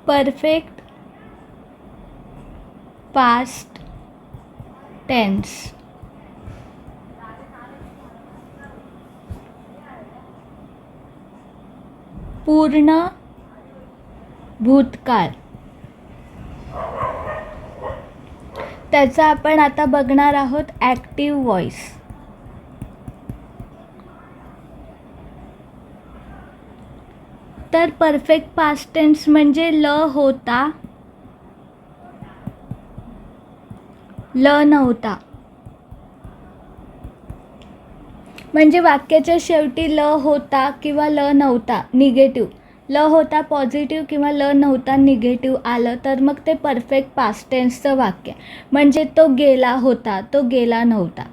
Perfect past tense. पूर्ण भूतकाळ. त्याचा आपण आता बघणार आहोत ॲक्टिव्ह व्हॉइस. तर परफेक्ट पास्ट टेन्स म्हणजे ल होता, ल नव्हता. म्हणजे वाक्याच्या शेवटी ल होता किंवा ल नव्हता निगेटिव्ह, ल होता पॉझिटिव्ह किंवा ल नव्हता निगेटिव्ह आलं तर मग ते परफेक्ट पास्ट टेन्सचं वाक्य. म्हणजे तो गेला होता, तो गेला नव्हता.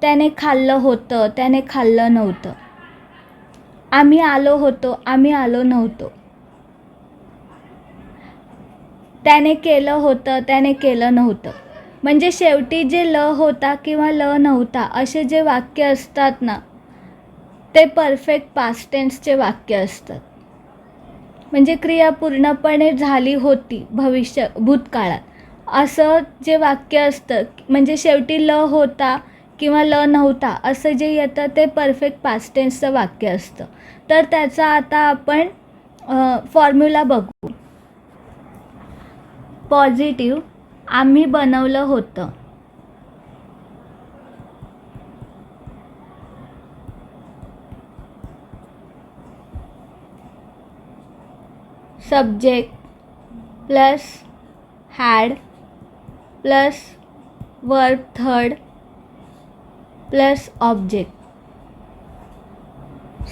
त्याने खाल्लं होतं, त्याने खाल्लं नव्हतं. आम्ही आलो होतो, आम्ही आलो नव्हतो. त्याने केलं होतं, त्याने केलं नव्हतं. म्हणजे शेवटी जे ल होता किंवा ल नव्हता असे जे वाक्य असतात ना, ते परफेक्ट पास्ट टेन्सचे वाक्य असतात. म्हणजे क्रिया पूर्णपणे झाली होती भूतकाळात असं जे वाक्य असतं. म्हणजे शेवटी ल होता किंवा ल नव्हता असं जे येतं ते परफेक्ट पास्ट टेन्सचं वाक्य असतं. तर त्याचा आता आपण फॉर्म्युला बघू. पॉझिटिव्ह, आम्ही बनवलं होतं. Subject plus had plus verb third plus object.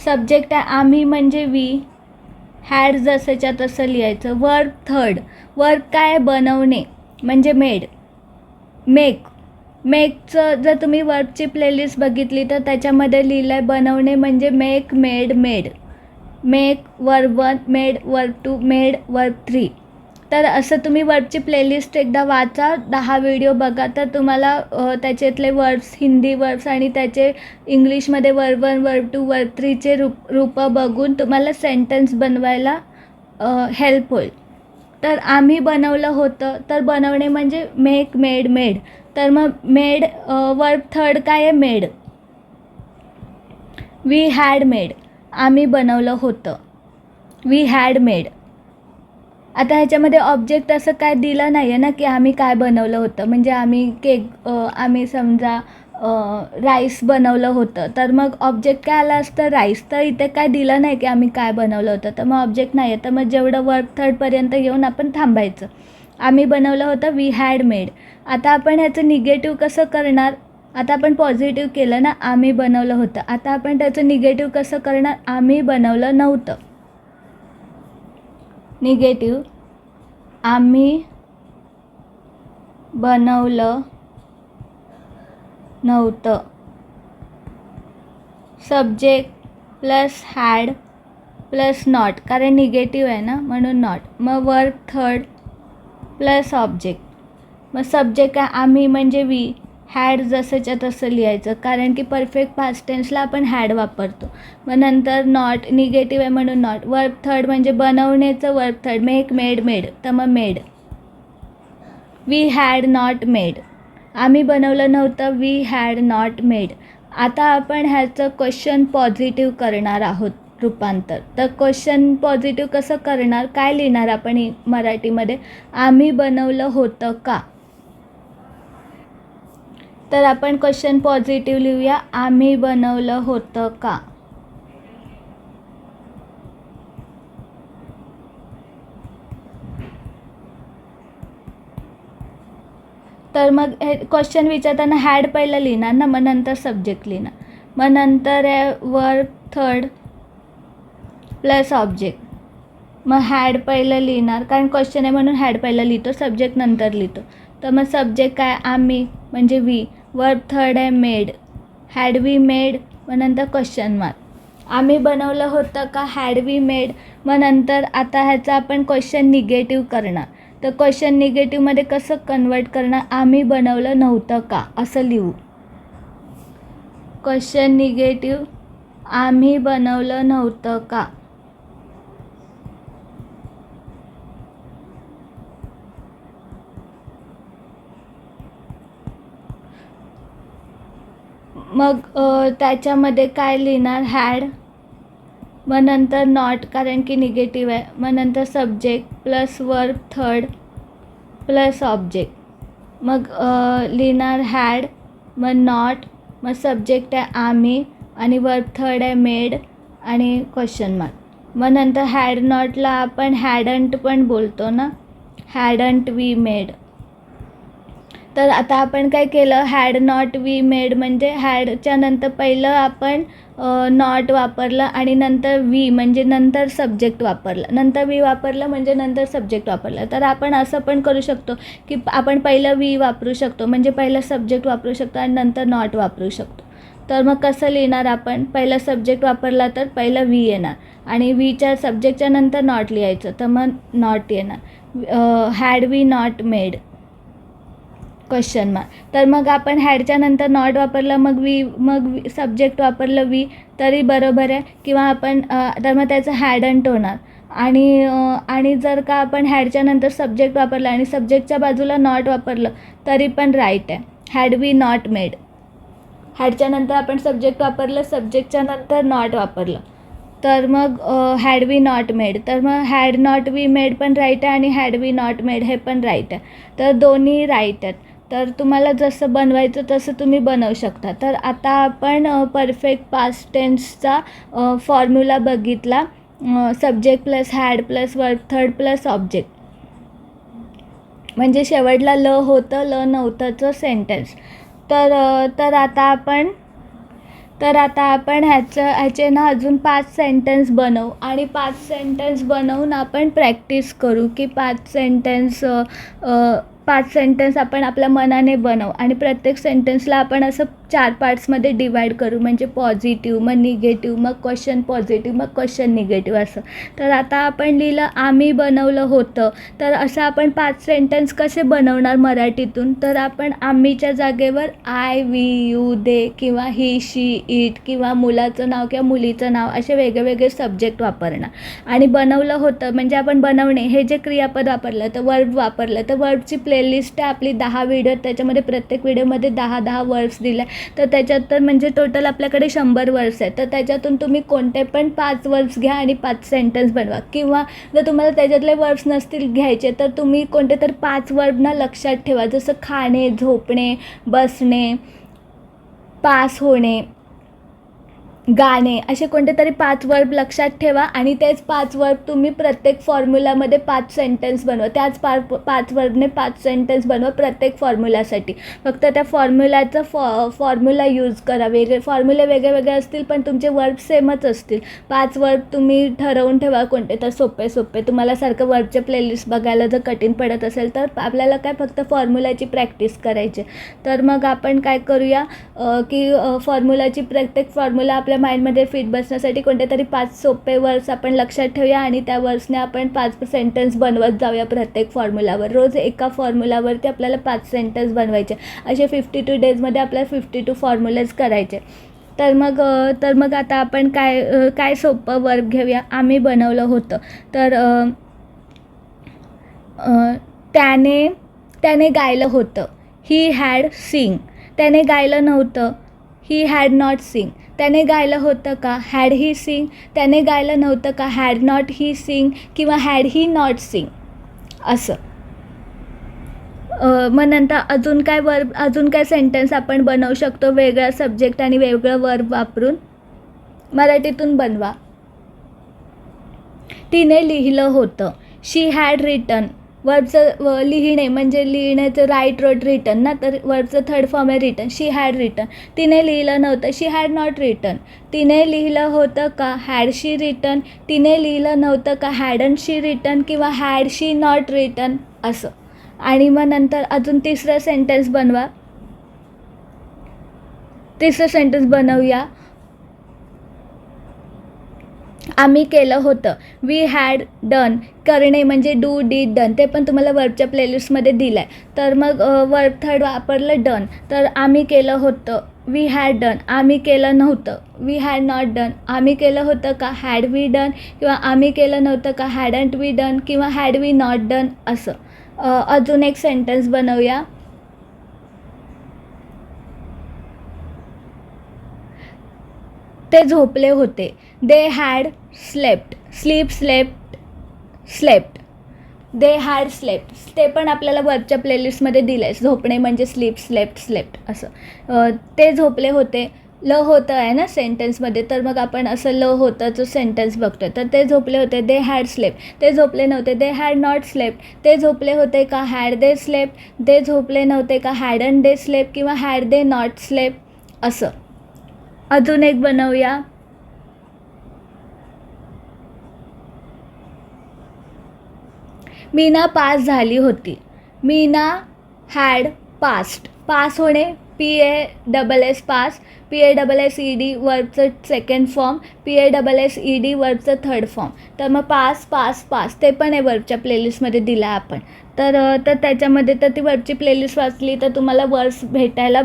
Subject आहे आम्ही म्हणजे वी, हॅड जसंच्या तसं लिहायचं. वर्ब थर्ड, वर्ब काय बनवणे म्हणजे मेड, मेक. मेकचं जर तुम्ही वर्बची प्लेलिस्ट बघितली तर त्याच्यामध्ये लिहिलं आहे बनवणे म्हणजे make, made, made. Make verb 1, made verb 2, made verb 3. तर असं तुम्ही वर्बची प्लेलिस्ट एकदा वाचा, 10 व्हिडिओ बघा तर तुम्हाला त्याच्यातले वर्ब्स, हिंदी वर्ब्स आणि त्याचे इंग्लिशमध्ये वर्ब 1, वर्ब 2, वर्ब 3चे रूपं बघून तुम्हाला सेंटेन्स बनवायला हेल्प होईल. तर आम्ही बनवलं होतं, तर बनवणे म्हणजे मेक, मेड, मेड. तर मग मेड वर्ब थर्ड काय आहे मेड. वी हॅड मेड, आम्ही बनवलं होतं. We had made. आता ह्याच्यामध्ये ऑब्जेक्ट असं काय दिलं नाही आहे ना की आम्ही काय बनवलं होतं. म्हणजे आम्ही समजा राईस बनवलं होतं तर मग ऑब्जेक्ट काय आलं असतं राईस. तर इथे काय दिलं नाही की आम्ही काय बनवलं होतं तर मग ऑब्जेक्ट नाही आहे. तर मग जेवढं वर्ब थर्डपर्यंत येऊन आपण थांबायचं. आम्ही बनवलं होतं, वी हॅड मेड. आता आपण ह्याचं निगेटिव्ह कसं करणार. आता आपण पॉझिटिव्ह केलं ना, आम्ही बनवलं होतं. आता आपण त्याचं निगेटिव्ह कसं करणार, आम्ही बनवलं नव्हतं. निगेटिव्ह, आम्ही बनवलं नव्हतं. Subject plus had plus not, कारण निगेटिव्ह आहे ना म्हणून नॉट. मग वर्ब थर्ड प्लस ऑब्जेक्ट. मग सब्जेक्ट आहे आम्ही म्हणजे वी, हॅड जसंच्या तसं लिहायचं कारण की परफेक्ट पास्ट टेन्सला आपण हॅड वापरतो. मग नंतर नॉट, निगेटिव्ह आहे म्हणून नॉट. वर्ब थर्ड म्हणजे बनवण्याचं verb third, make, made, made. तर मग made. We had not made, आम्ही बनवलं नव्हतं. We had not made. आता आपण ह्याचं क्वेश्चन पॉझिटिव्ह करणार आहोत, रूपांतर. तर क्वेश्चन पॉझिटिव्ह कसं करणार, काय लिहिणार आपण मराठीमध्ये, आम्ही बनवलं होतं का. तर आपण क्वेश्चन पॉझिटिव्ह लिहूया, आम्ही बनवलं होतं का. तर मग हे क्वेश्चन विचारताना हॅड पहिलं लिहिणार ना, मग नंतर सब्जेक्ट लिहिणार. मग नंतर आहे वर्ब थर्ड प्लस ऑब्जेक्ट. मग हॅड पहिलं लिहिणार कारण क्वेश्चन आहे म्हणून हॅड पहिलं लिहितो, सब्जेक्ट नंतर लिहितो. तर मग सब्जेक्ट काय आम्ही म्हणजे वी, वर्ब थर्ड आहे मेड, हॅड वी मेड. मग नंतर क्वेश्चन मार्क. आम्ही बनवलं होतं का, हॅड वी मेड. मग नंतर आता ह्याचा आपण क्वेश्चन निगेटिव्ह करणार. तर क्वेश्चन निगेटिव्हमध्ये कसं कन्वर्ट करणार, आम्ही बनवलं नव्हतं का असं लिहू. क्वेश्चन निगेटिव्ह, आम्ही बनवलं नव्हतं का. मग त्याच्यामध्ये काय लिहिणार, हॅड, मग नंतर नॉट कारण की निगेटिव्ह आहे, मग नंतर subject plus verb third plus object. मग लिहिणार हॅड, मग नॉट, मग सब्जेक्ट आहे आम्ही आणि वर्ब थर्ड आहे मेड आणि क्वेश्चन मार्क. मग नंतर हॅड नॉटला आपण हॅडंट पण बोलतो ना, हॅडंट वी मेड. तर आता आपण काय केलं, हॅड नॉट वी मेड म्हणजे हॅडच्या नंतर पहिलं आपण नॉट वापरलं आणि नंतर वी म्हणजे नंतर सब्जेक्ट वापरलं, नंतर वी वापरलं म्हणजे नंतर सब्जेक्ट वापरलं. तर आपण असं पण करू शकतो की आपण पहिलं वी वापरू शकतो म्हणजे पहिलं सब्जेक्ट वापरू शकतो आणि नंतर नॉट वापरू शकतो. तर मग कसं लिहिणार आपण, पहिलं सब्जेक्ट वापरला तर पहिलं वी येणार आणि वीच्या सब्जेक्टच्या नंतर नॉट लिहायचं तर मग नॉट येणार. Had we not made question mark. तर मग आपण हॅडच्या नंतर नॉट वापरलं मग सब्जेक्ट वापरलं वी तरी बरोबर आहे किंवा आपण तर मग त्याचं हॅडंट होणार. आणि जर का आपण हॅडच्या नंतर सब्जेक्ट वापरलं आणि सब्जेक्टच्या बाजूला नॉट वापरलं तरी पण राईट आहे, हॅड वी नॉट मेड. हॅडच्या नंतर आपण सब्जेक्ट वापरलं, सब्जेक्टच्या नंतर नॉट वापरलं तर मग हॅड वी नॉट मेड. तर मग हॅड नॉट वी मेड पण राईट आहे आणि हॅड वी नॉट मेड हे पण राईट आहे. तर दोन्ही राईट आहेत. तर तुम्हाला जसं बनवायचं तसं तुम्ही बनवू शकता. तर आता आपण परफेक्ट पास्ट टेन्सचा फॉर्म्युला बघितला, subject plus had plus verb third plus object म्हणजे शेवटला ल होतं ल नव्हतंचं सेंटेन्स. तर आता आपण ह्याचे ना अजून 5 सेंटेन्स बनवू आणि 5 सेंटेन्स बनवून आपण प्रॅक्टिस करू की 5 सेंटेन्स आपण आपल्या मनाने बनवू आणि प्रत्येक सेंटेन्सला आपण असं 4 पार्ट्समध्ये डिवाईड करू म्हणजे पॉझिटिव्ह, मग निगेटिव्ह, मग क्वेश्चन पॉझिटिव्ह, मग क्वेश्चन निगेटिव्ह असं. तर आता आपण लिहिलं आम्ही बनवलं होतं. तर असं आपण 5 सेंटेन्स कसे बनवणार मराठीतून, तर आपण आम्हीच्या जागेवर आय, वी, यू, दे किंवा ही, शी, इट किंवा मुलाचं नाव किंवा मुलीचं नाव असे वेगवेगळे सब्जेक्ट वापरणार. आणि बनवलं होतं म्हणजे आपण बनवणे हे जे क्रियापद वापरलं तर वर्ब वापरलं तर वर्बची प्लेलिस्ट आहे आपली 10 व्हिडिओ, त्याच्यामध्ये प्रत्येक व्हिडिओमध्ये 10 वर्ड्स दिले. तर त्याच्यात तर म्हणजे टोटल आपल्याकडे 100 वर्ड्स आहेत. तर त्याच्यातून तुम्ही कोणते पण 5 वर्ड्स घ्या आणि 5 सेंटेन्स बनवा. किंवा जर तुम्हाला त्याच्यातले वर्ड्स नसतील घ्यायचे तर तुम्ही कोणते तर 5 वर्ड ना लक्षात ठेवा, जसं खाणे, झोपणे, बसणे, पास होणे, गाणे असे कोणते तरी 5 वर्ब लक्षात ठेवा आणि तेच 5 वर्ब तुम्ही प्रत्येक फॉर्म्युलामध्ये 5 सेंटेन्स बनवा. त्याच 5 वर्बने 5 सेंटेन्स बनवा प्रत्येक फॉर्म्युलासाठी. फक्त त्या फॉर्म्युलाचं फॉर्म्युला यूज करा. फॉर्म्युले वेगळे असतील पण तुमचे वर्ब सेमच असतील. 5 वर्ब तुम्ही ठरवून ठेवा कोणते तर सोपे. तुम्हाला सारखं वर्बचे प्लेलिस्ट बघायला जर कठीण पडत असेल तर आपल्याला काय फक्त फॉर्म्युलाची प्रॅक्टिस करायची. तर मग आपण काय करूया की फॉर्म्युलाची प्रत्येक फॉर्म्युला आपल्या माइंडमध्ये फिट बसण्यासाठी कोणते तरी 5 सोपे वर्ड्स आपण लक्षात ठेवूया आणि त्या वर्ड्सने आपण 5 सेंटेन्स बनवत जाऊया प्रत्येक फॉर्म्युलावर. रोज एका फॉर्म्युलावरती आपल्याला 5 सेंटेन्स बनवायचे. असे 52 डेजमध्ये आपल्याला 52 फॉर्म्युलेज करायचे. तर मग आता आपण काय सोपं वर्ब घेऊया. आम्ही बनवलं होतं तर त्याने गायलं होतं. He had sing. त्याने गायलं नव्हतं. He had not sing. त्याने गायलं होतं का, हॅड ही सिंग. त्याने गायलं नव्हतं का, हॅड नॉट ही सिंग किंवा हॅड ही नॉट सिंग असं. मग नंतर अजून काय सेंटेन्स आपण बनवू शकतो वेगळा सब्जेक्ट आणि वेगळं वर्ब वापरून. मराठीतून बनवा. तिने लिहिलं होतं. शी हॅड रिटन. वर्बचं लिहिणे म्हणजे लिहिण्याचं राईट रोट रिटन ना, तर वर्बचं थर्ड फॉर्म आहे रिटन. She had written. तिने लिहिलं नव्हतं. She had not written. तिने लिहिलं होतं का, हॅड शी रिटन. तिने लिहिलं नव्हतं का, हॅडंट शी रिटन किंवा हॅड शी नॉट रिटन असं. आणि मग नंतर अजून तिसरं सेंटेन्स बनवा. तिसरं सेंटेन्स बनवूया. आम्ही केलं होतं. We had done. करणे म्हणजे डू, डीड, डन. ते पण तुम्हाला वर्बच्या प्लेलिस्टमध्ये दिलं आहे. तर मग वर्ब थर्ड वापरलं डन. तर आम्ही केलं होतं. We had done. आम्ही केलं नव्हतं. We had not done. आम्ही केलं होतं का, हॅड वी डन किंवा आम्ही केलं नव्हतं का, हॅडंट वी डन किंवा हॅड वी नॉट डन असं. अजून एक सेंटेन्स बनवूया. ते झोपले होते. They had slept. Sleep, slept, slept. They had slept. ते पण आपल्याला वरच्या प्लेलिस्टमध्ये दिलं आहे. झोपणे म्हणजे स्लीप, स्लेप्ट, स्लेप्ट असं. ते झोपले होते. ल होतं आहे ना सेंटेन्समध्ये, तर मग आपण असं ल होतंचं सेंटेन्स बघतो. तर ते झोपले होते. They had slept. ते झोपले नव्हते. They had not slept. ते झोपले होते का? Had they slept. ते झोपले नव्हते का? हॅडंट दे स्लेप्ट किंवा हॅड दे नॉट स्लेप्ट असं. अजून एक बनवूया. मीना पास झाली होती. Meena had passed. पास होणे, PASS पास. PASSED वर्बचं सेकंड फॉर्म. PASSED वर्बचं थर्ड फॉर्म. तर मग पास, पास, पास ते पण आहे वर्बच्या प्लेलिस्टमध्ये दिला आपण. तर त्याच्यामध्ये तर ती वर्बची प्लेलिस्ट वाचली तर तुम्हाला वर्ड्स भेटायला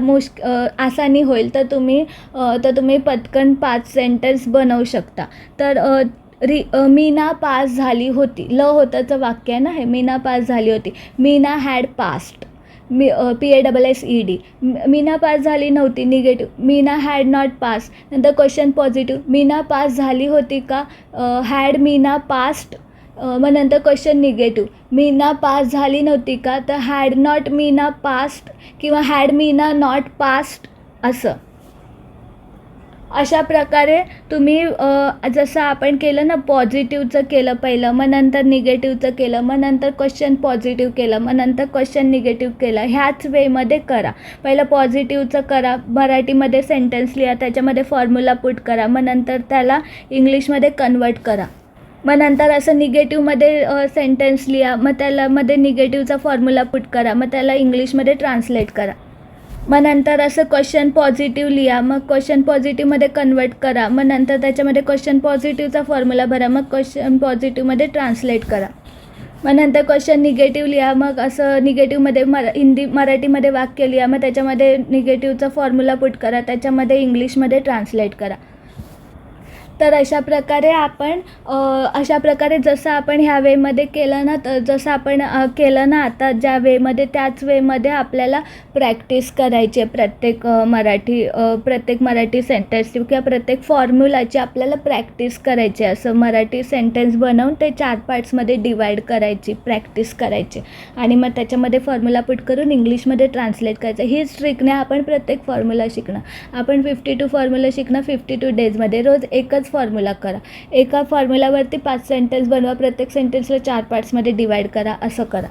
आसानी होईल. तर तुम्ही पटकन 5 सेंटेन्स बनवू शकता. तर मीना पास झाली होती. ल होताचं वाक्य आहे ना हे. मीना पास झाली होती. Meena had past. PASSED. Meena pass झाली नव्हती, negative. Meena had not pass. नंतर क्वेश्चन पॉझिटिव्ह. मीना पास झाली होती का? Had Meena past. मग नंतर क्वेश्चन निगेटिव्ह. मीना पास झाली नव्हती का? तर हॅड नॉट मीना पास्ट किंवा हॅड मीना नॉट पास्ट असं. अशा प्रकारे तुम्ही जसं आपण केलं ना, पॉझिटिव्हचं केलं पहिलं, मग नंतर निगेटिव्हचं केलं, मग नंतर क्वेश्चन पॉझिटिव्ह केलं, मग नंतर क्वेश्चन निगेटिव्ह केलं. ह्याच वेमध्ये करा. पहिलं पॉझिटिव्हचं करा, मराठीमध्ये सेंटेन्स लिहा, त्याच्यामध्ये फॉर्म्युला पुट करा, मग नंतर त्याला इंग्लिशमध्ये कन्वर्ट करा. मग नंतर असं निगेटिव्हमध्ये सेंटेन्स लिहा, मग त्यामध्ये निगेटिव्हचा फॉर्म्युला पुट करा, मग त्याला इंग्लिशमध्ये ट्रान्सलेट करा. मग नंतर असं क्वेश्चन पॉझिटिव्ह लिहा, मग क्वेश्चन पॉझिटिव्हमध्ये कन्वर्ट करा, मग नंतर त्याच्यामध्ये क्वेश्चन पॉझिटिव्हचा फॉर्म्युला भरा, मग क्वेश्चन पॉझिटिव्हमध्ये ट्रान्सलेट करा. मग नंतर क्वेश्चन निगेटिव्ह लिहा, मग असं निगेटिव्हमध्ये मराठीमध्ये वाक्य लिहा, मग त्याच्यामध्ये निगेटिव्हचा फॉर्म्युला पुट करा, त्याच्यामध्ये इंग्लिशमध्ये ट्रान्सलेट करा. तर अशा प्रकारे जसं आपण ह्या वेमध्ये केलं ना, तर जसं आपण केलं ना आता ज्या वेमध्ये, त्याच वेमध्ये आपल्याला प्रॅक्टिस करायची आहे. प्रत्येक मराठी सेंटेन्सची किंवा प्रत्येक फॉर्म्युलाची आपल्याला प्रॅक्टिस करायची. असं मराठी सेंटेन्स बनवून ते 4 पार्ट्समध्ये डिवाईड करायची, प्रॅक्टिस करायची आणि मग त्याच्यामध्ये फॉर्म्युला पुट करून इंग्लिशमध्ये ट्रान्सलेट करायचं. हीच ट्रिकने आपण प्रत्येक फॉर्म्युला शिकणार. आपण 52 फॉर्म्युला शिकणार 52 डेजमध्ये. रोज एकच फॉर्म्युला करा. एका फॉर्म्युलावरती 5 सेंटेन्स बनवा. प्रत्येक सेंटेन्सला 4 पार्ट्समध्ये डिवाईड करा. असं करा.